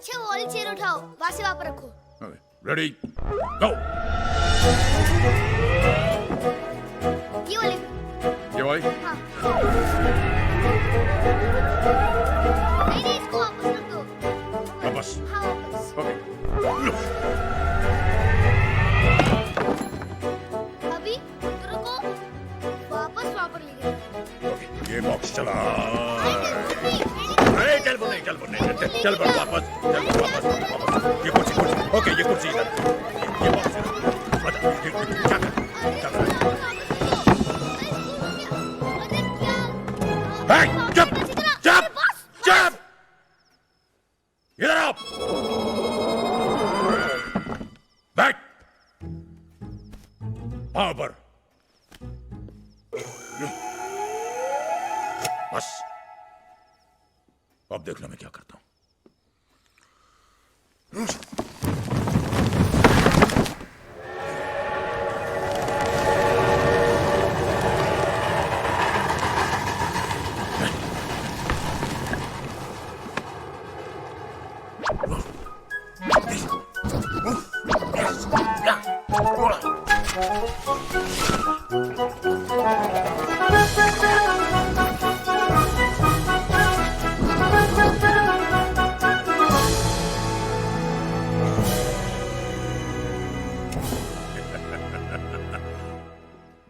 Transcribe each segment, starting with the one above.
अच्छा वो वाली चेयर उठाओ, वहां से वहां पर रखो। रेडी गो। ये वाली। ये वाली? हाँ। नहीं इसको वापस रख दो। वापस? हाँ वापस। ओके। अभी रुको, वापस वहां पर ले गए। ओके, ये बॉक्स चला। चल वापस। ये कुर्सी। ओके, ये कुर्सी इधर। ये बॉक्स इधर। चुप। इधर आओ। बैठ। पाँव पर। बस। अब देखना मैं क्या करता हूं।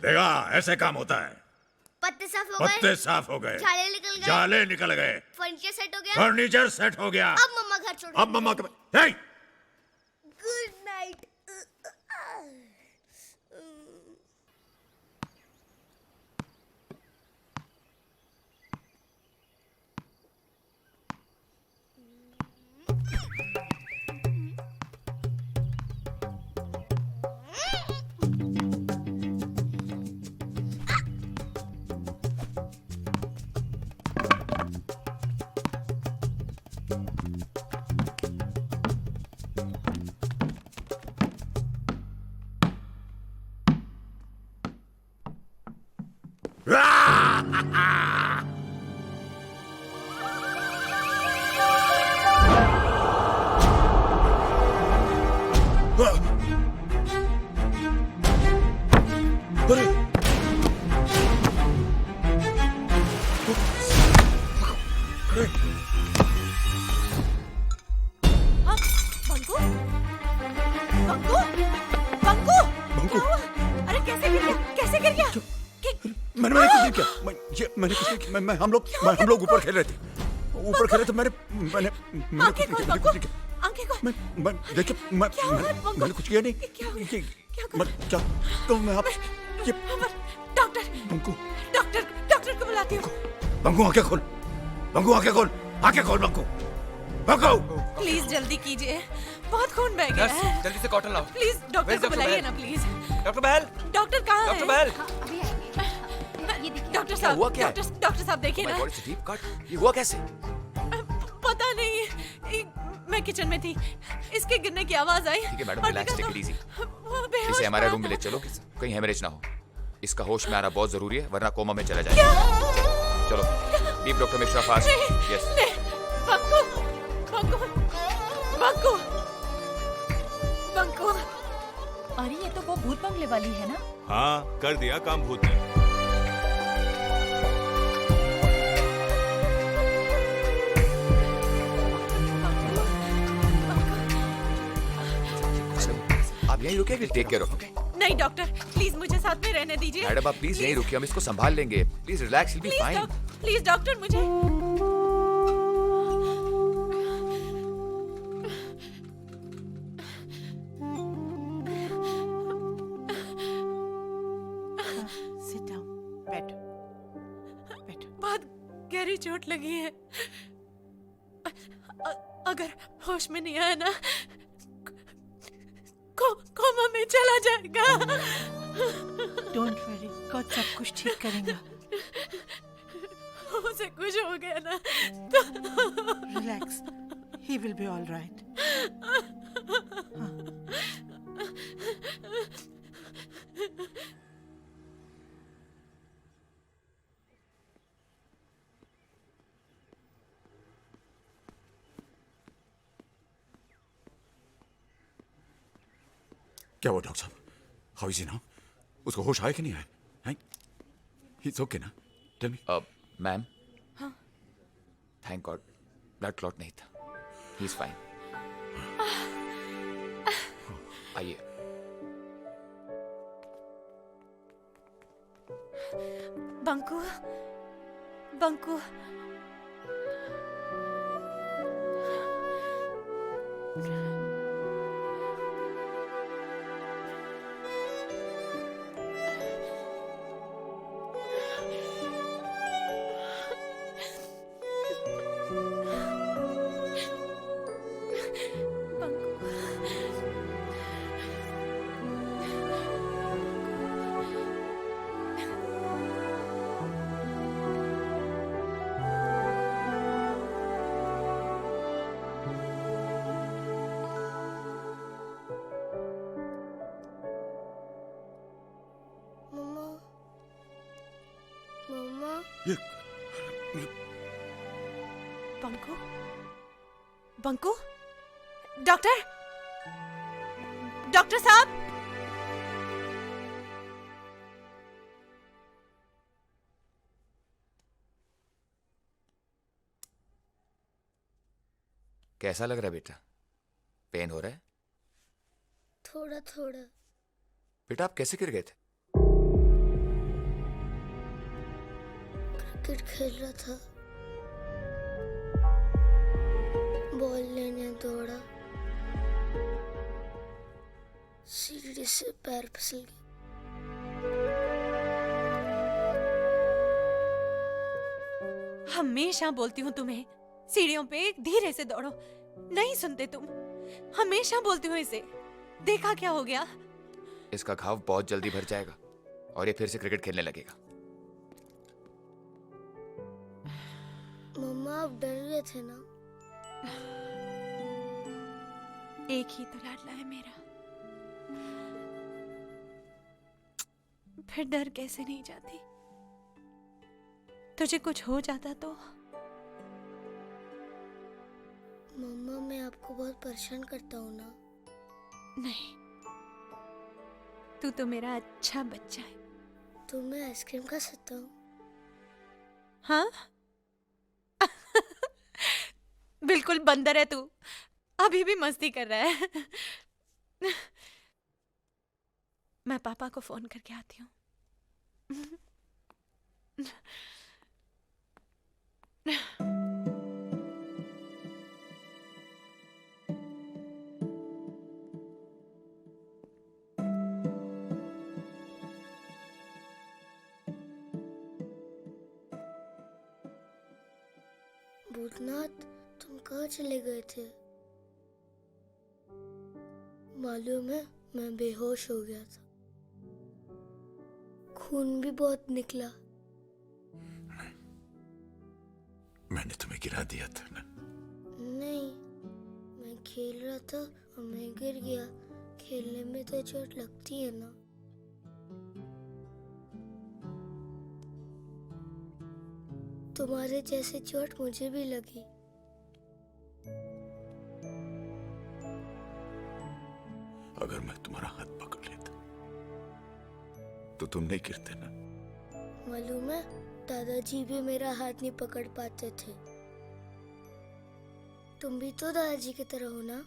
देखा, ऐसे काम होता है। पत्ते साफ हो गए। पत्ते साफ हो गए। जाले निकल गए। गए। फर्नीचर सेट हो गया। फर्नीचर सेट हो गया। अब मम्मा घर छोड़। अब मम्मा के हे! Good night. अरे! बंकू? बंकू? बंकू? बंकू? अरे कैसे गिर गया? कैसे गिर गया? मैंने कुछ नहीं किया। मैंने कुछ नहीं किया। हम लोग ऊपर खेल रहे थे। मैंने आंखें खोल बंकू। आंखें खोल। देखिए, मैंने कुछ किया नहीं। क्या तो मैं आप डॉक्टर बंकू को बुलाती हूँ। बंकू आंखें खोल। बंकू प्लीज जल्दी कीजिए, बहुत खून बह गया है। जल्दी से कॉटन लाओ। प्लीज डॉक्टर को बुलाइए ना प्लीज। Doctor Bahl. डॉक्टर कहाँ है? डॉक्टर बहल। डॉक्टर साहब, हुआ क्या है? डॉक्टर साहब देखिए ना। ये हुआ कैसे? पता नहीं, मैं किचन में थी, इसके गिरने की आवाज आई। ठीक है madam, relax, take it easy. इसे हमारे रूम में ले चलो, कहीं हेमरेज ना हो। इसका होश में आना बहुत जरूरी है, वरना कोमा में चला जाएगा। चलो, deep doctor Mishra fast. Yes. बंकू। अरे ये तो वो भूत बंगले वाली है ना? हाँ, कर दिया काम भूत ने। आप यहीं रुके, विल टेक केयर ऑफ। नहीं डॉक्टर, प्लीज मुझे साथ में रहने दीजिए। मैडम आप प्लीज यहीं रुकिए, हम इसको संभाल लेंगे। Please relax, will be fine. Please doctor मुझे। सिट डाउन, बैठो। बहुत गहरी चोट लगी है। अगर होश में नहीं आया ना, कोमा में चला जाएगा। डोंट वरी, गॉड सब कुछ ठीक करेगा। उसे कुछ हो गया ना तो relax, he will be all right. क्या हुआ डॉक्टर साहब? How is he now? उसको होश आया कि नहीं आया? हैं? ही इज ओके ना? Tell me. Ma'am, thank God blood clot नहीं था. He is fine. आइए. बंकू, बंकू, मम्मा, मम्मा, ये बंकू, बंकू, डॉक्टर, डॉक्टर साहब. कैसा लग रहा है बेटा? पेन हो रहा है? थोड़ा थोड़ा. बेटा आप कैसे गिर गए थे? क्रिकेट खेल रहा था, बॉल लेने दौड़ा, सीढ़ी से पैर फिसल गया. हमेशा बोलती हूँ तुम्हें, सीढ़ियों पे धीरे से दौड़ो. नहीं सुनते तुम. हमेशा बोलती हूँ इसे. देखा क्या हो गया? इसका घाव बहुत जल्दी भर जाएगा और ये फिर से क्रिकेट खेलने लगेगा. मम्मा, आप डर गए थे ना? एक ही तो लाडला है मेरा. फिर डर कैसे नहीं जाती? तुझे कुछ हो जाता तो? मम्मा, मैं आपको बहुत परेशान करता हूँ ना? नहीं, तू तो मेरा अच्छा बच्चा है. तो मैं आइसक्रीम खा सकता हूँ? हाँ? बिल्कुल बंदर है तू. अभी भी मस्ती कर रहा है. मैं पापा को फोन करके आती हूँ. भूतनाथ, तुम कहाँ चले गए थे? मालूम है, मैं बेहोश हो गया था. खून भी बहुत निकला. मैंने तुम्हें गिरा दिया था ना? नहीं, मैं खेल रहा था और मैं गिर गया. खेलने में तो चोट लगती है ना? तुम्हारे जैसे चोट मुझे भी लगी. अगर मैं तुम्हारा हाथ पकड़ लेता तो तुम नहीं गिरते ना? मालूम है, दादाजी भी मेरा हाथ नहीं पकड़ पाते थे. तुम भी तो दादाजी की तरह हो ना?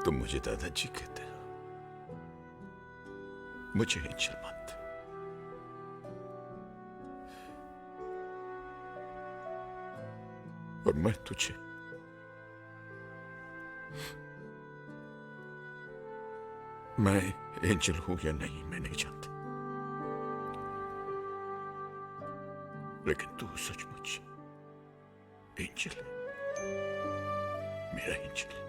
तुम मुझे दादाजी कहते हो, मुझे एंजल मानते. और मैं तुझे मैं एंजल हूं या नहीं मैं नहीं जानता, लेकिन तू सचमुच एंजल है, मेरा एंजल.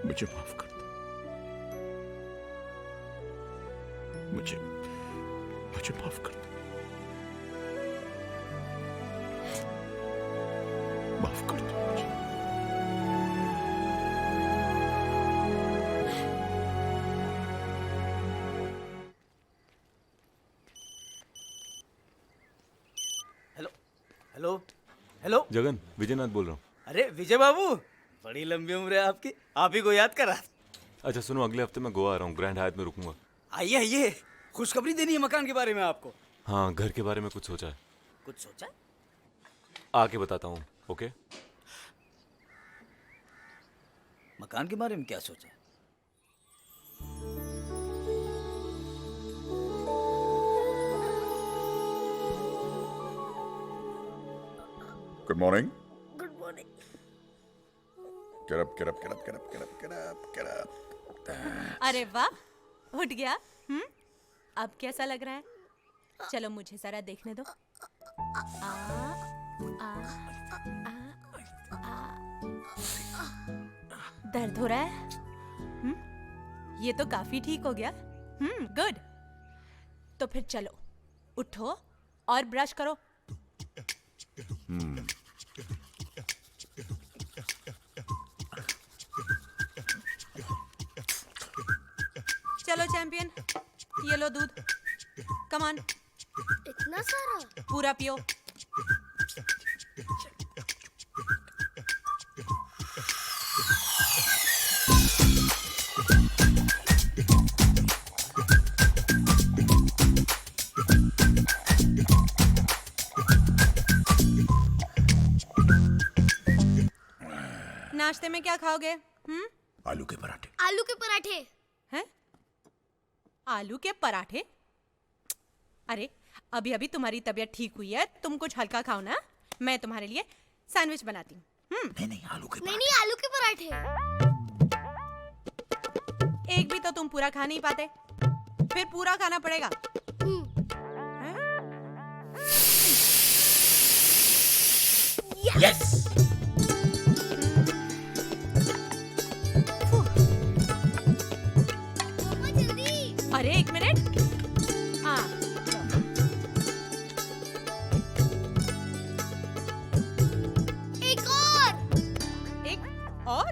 मुझे माफ कर दो. मुझे माफ कर दो. माफ कर दो मुझे. Hello hello. जगन, विजयनाथ बोल रहा हूँ। अरे विजय बाबू, बड़ी लंबी उम्र है आपकी, आप ही को याद करा। अच्छा सुनो, अगले हफ्ते मैं गोवा आ रहा हूँ, ग्रैंड हायत में रुकूंगा। आइए आइए, खुशखबरी देनी है मकान के बारे में आपको। हाँ, घर के बारे में कुछ सोचा है, कुछ सोचा? आके बताता हूँ। ओके? मकान के बारे में क्या सोचा? Good morning. Good morning. Get up, get up, get up, get up, get up, get up, get up. अरे वाह, उठ गया। अब कैसा लग रहा है? चलो मुझे जरा देखने दो। आ, आ, आ, आ। दर्द हो रहा है? ये तो काफी ठीक हो गया। गुड। तो फिर चलो, उठो और ब्रश करो। चलो चैंपियन, ये लो दूध। कम ऑन, इतना सारा? पूरा पियो। नाश्ते में क्या खाओगे? आलू के पराठे। आलू के पराठे। हैं? आलू के पराठे? अरे अभी अभी तुम्हारी तबीयत ठीक हुई है, तुम कुछ हल्का खाओ ना। मैं तुम्हारे लिए सैंडविच बनाती हूँ। नहीं, आलू के नहीं नहीं, आलू के पराठे। एक भी तो तुम पूरा खा नहीं पाते, फिर पूरा खाना पड़ेगा। यस। मम्मा जल्दी। अरे एक मिनट। हाँ, एक और। एक और।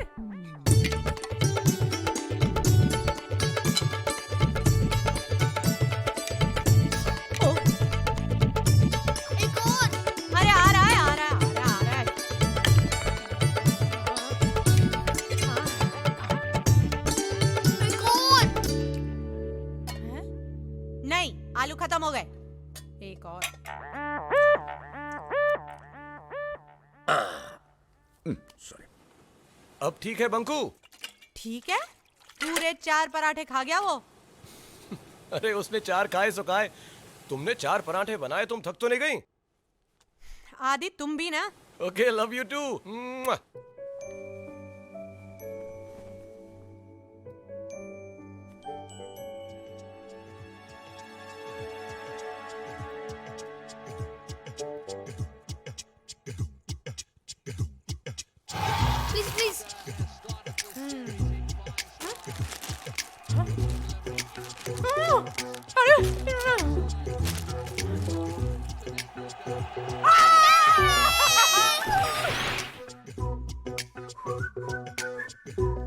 ओ, एक और। अरे आ रहा है, आ रहा है, आ रहा है, आ रहा है। एक और। हैं? नहीं, आलू खत्म हो गए। एक और। सॉरी। अब ठीक है बंकू? ठीक है, पूरे 4 पराठे खा गया वो। अरे उसने 4 खाए सो खाए, तुमने 4 पराठे बनाए, तुम थक तो नहीं गई? आदि तुम भी ना। Okay, love you too. Please please.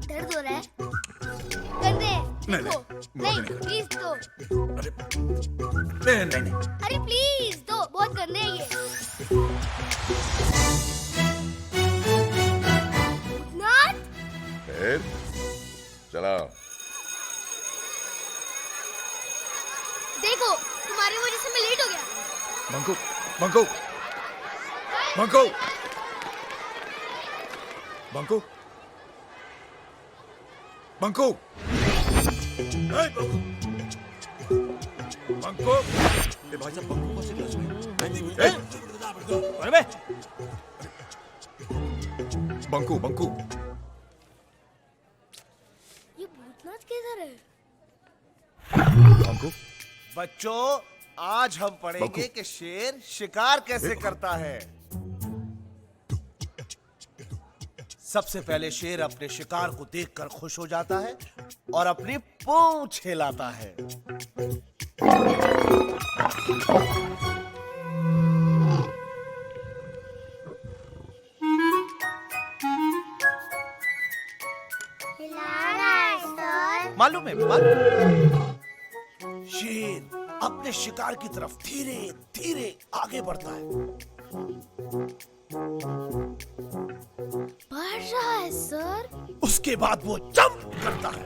दर्द हो रहा है? गंदे। नहीं, देखो। नहीं, नहीं प्लीज दो। नहीं। अरे प्लीज दो, बहुत गंदे है ये। भूतनाथ। फिर चला। देखो, तुम्हारी वजह से मैं लेट हो गया। बंकू, बंकू, बंकू, बंकू, बंकू, ए, बंकू, बंकू, ए भाई साहब, बंकू कौन से क्लास में? ए, अरे बे, बंकू, बंकू, ये भूतनाथ किधर है? बंकू, बच्चों, आज हम पढ़ेंगे बंकू। कि शेर शिकार कैसे करता है। सबसे पहले शेर अपने शिकार को देखकर खुश हो जाता है और अपनी पूंछ हिलाता है। मालूम है, शेर अपने शिकार की तरफ धीरे धीरे आगे बढ़ता है। बढ़ रहा है सर। उसके बाद वो जंप करता है।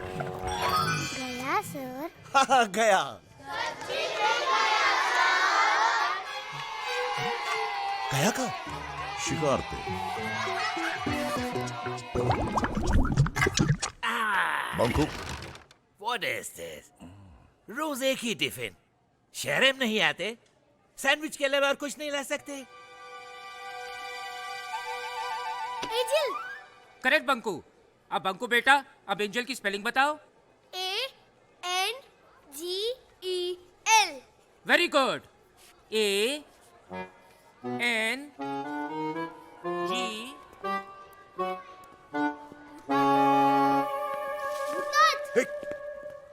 गया सर। हाँ, गया। गया का शिकार पे। Banku What is this? रोज एक ही टिफिन। शर्म नहीं आते? सैंडविच के अलावा और कुछ नहीं ला सकते? एंजल। करेक्ट बंकू। अब बंकू बेटा, अब एंजल की स्पेलिंग बताओ। ANGEL। Very good. ANG।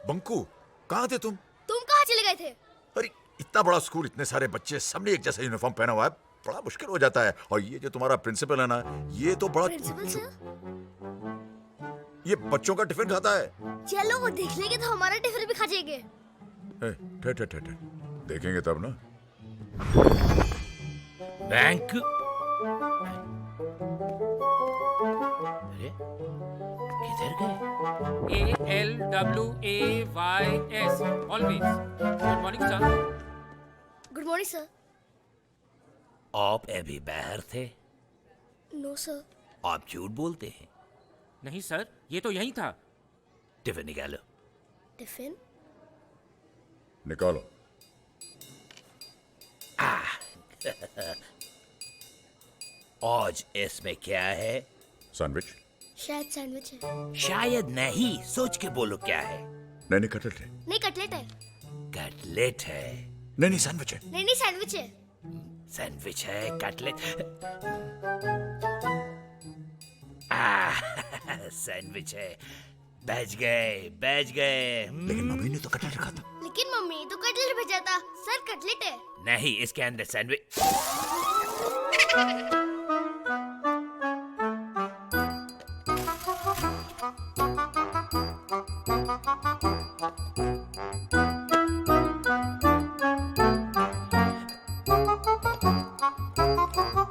Banku कहाँ थे तुम कहाँ चले गए थे? अरे इतना बड़ा स्कूल, इतने सारे बच्चे, सबने एक जैसा यूनिफॉर्म पहना हुआ है, बड़ा मुश्किल हो जाता है। और ये जो तुम्हारा प्रिंसिपल है ना, ये तो बड़ा प्रिंसिपल सर? ये बच्चों का टिफिन खाता है। चलो वो देख लेंगे तो हमारा टिफिन भी खा जाएंगे। ठहर देखेंगे तब ना। बैंक। अरे किधर गए? ALWAYS always. Good morning sir. Good morning sir. आप अभी बाहर थे? No sir. आप झूठ बोलते हैं। नहीं सर, ये तो यही था। टिफिन निकालो। टिफिन? निकालो। आज इसमें क्या है? सैंडविच। शायद सैंडविच है। शायद नहीं, सोच के बोलो क्या है। नहीं कटलेट है। नहीं कटलेट है। कटलेट है। नहीं सैंडविच है। नहीं सैंडविच है। सैंडविच है, कटलेट। सैंडविच है। बच गए। लेकिन मम्मी ने तो कटलेट रखा था। लेकिन मम्मी तो कटलेट भेजा था। सर कटलेट है। नहीं, इसके अंदर सैंडविच।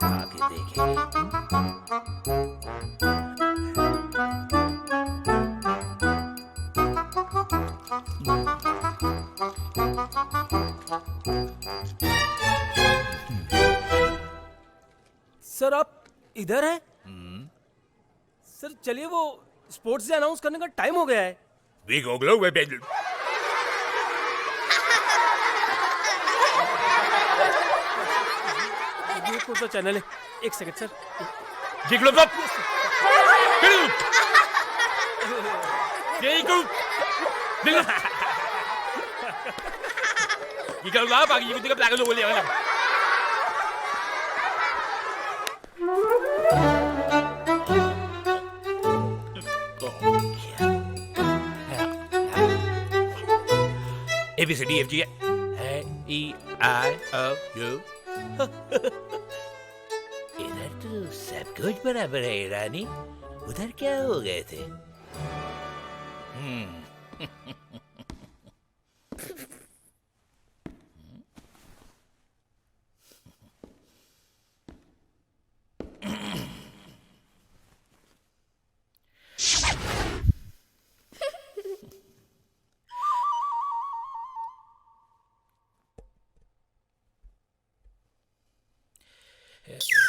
आगे देखेंगे। सर आप इधर हैं? सर चलिए, वो स्पोर्ट्स डे अनाउंस करने का टाइम हो गया है। ये कौन सा चैनल है? एक सेकंड सर। ABCDFG EIOU। इधर तो सब कुछ बराबर है रानी। उधर क्या हो गए थे? Yes.